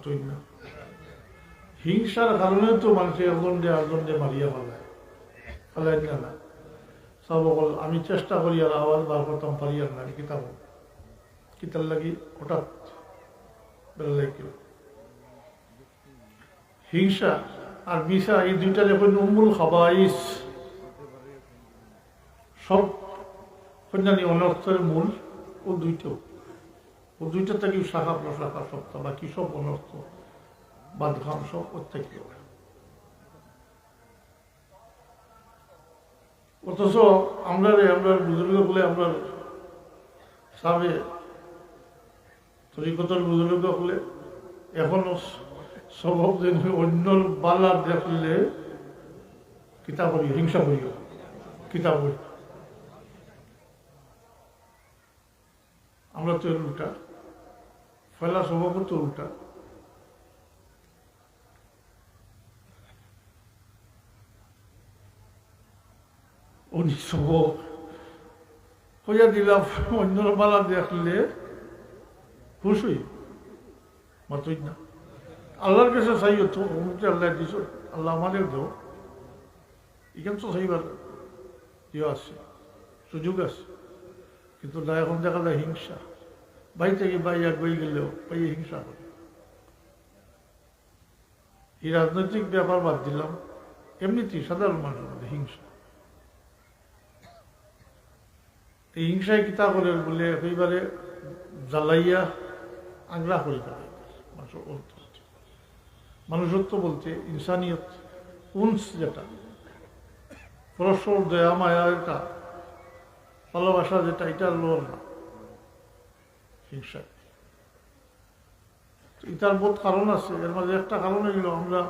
মাতই না। হিংসার কারণে তো মানুষের একজন আরেকজনকে মারিয়া ফেলায় না। সব আমি চেষ্টা করি আর আওয়াজ বার করতাম পারি আর না, কিতার লাগি হঠাৎ বেলা হিংসা আর মিশা, এই দুইটা যখন উম্মুল খাবাইস, সব কন্যানি অনর্থের মূল। ও দুইটা থেকে শাখা প্রশাখা সপ্তাহ বাকি সব অনর্থ বাদঘাম সব প্রত্যেকে। অথচ আমরা বুজুর্গ বলে আমরা সাবে তরিকতার বুজুর্গ বলে এখনো স্বভাব যেন অন্য বালা দেখলে কিতাব করি, হিংসা করিও কিতাব করি। আমরা তো এর উল্টা, ফেলা স্বভাব তো উল্টা। উনি স্বভাব হইয়া দিলাম অন্য বালা দেখলে খুশি মাতই না। আল্লাহর কাছে চাই তো অমুকটা আল্লাহ দিস, আল্লাহ আমাদের দেও, এখান তো চাইবার ইয়ে আছে, সুযোগ আছে। কিন্তু না, এখন দেখা যায় হিংসা, বাই থেকে বাইয়া গই গেলেও পাইয়ে হিংসা করে। এই রাজনৈতিক ব্যাপার বাদ দিলাম, এমনিতেই সাধারণ মানুষের মধ্যে হিংসা। এই হিংসায় কিতা করে বলে একেবারে জ্বালাইয়া আগ্রা করে দেয় মানুষের অন্তর। মানুষত্ব বলতে ইনসানিয়ত, উন্স যেটা, পরস্পর দয়া মায়া, এটা ভালোবাসা যেটা, এটা লোর না হিংসা। এটার বহুত কারণ আছে। এর মাঝে একটা কারণ এগুলো আমরা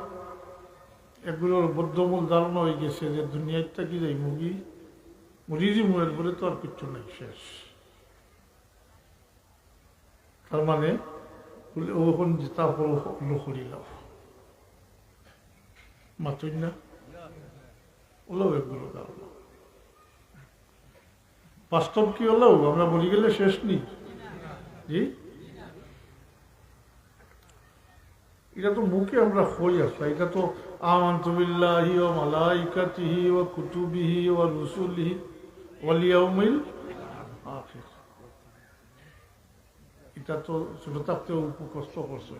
এগুলোর বদ্ধমূল ধারণা হয়ে গেছে যে দুনিয়াটা কি যাই মুড়িজি মুয়ের বলে তো আর কিচ্ছু নেই, শেষ। তার মানে ওখন যেটা হলো করিলাম মাতুই না, ওলাও এগুলো ধারণা। বাস্তব কি হলেও আমরা বলি গেলে শেষ নেই। জি, এটা তো মুখে আমরা হই আসা, এটা তো আমানতু বিল্লাহি ওয়া মালাইকাতিহি ওয়া কুতুবিহি ওয়া রুসুলিহি ওয়াল ইয়াউমিল আখির, এটা তো ছোট থাকতেও কষ্ট করছে।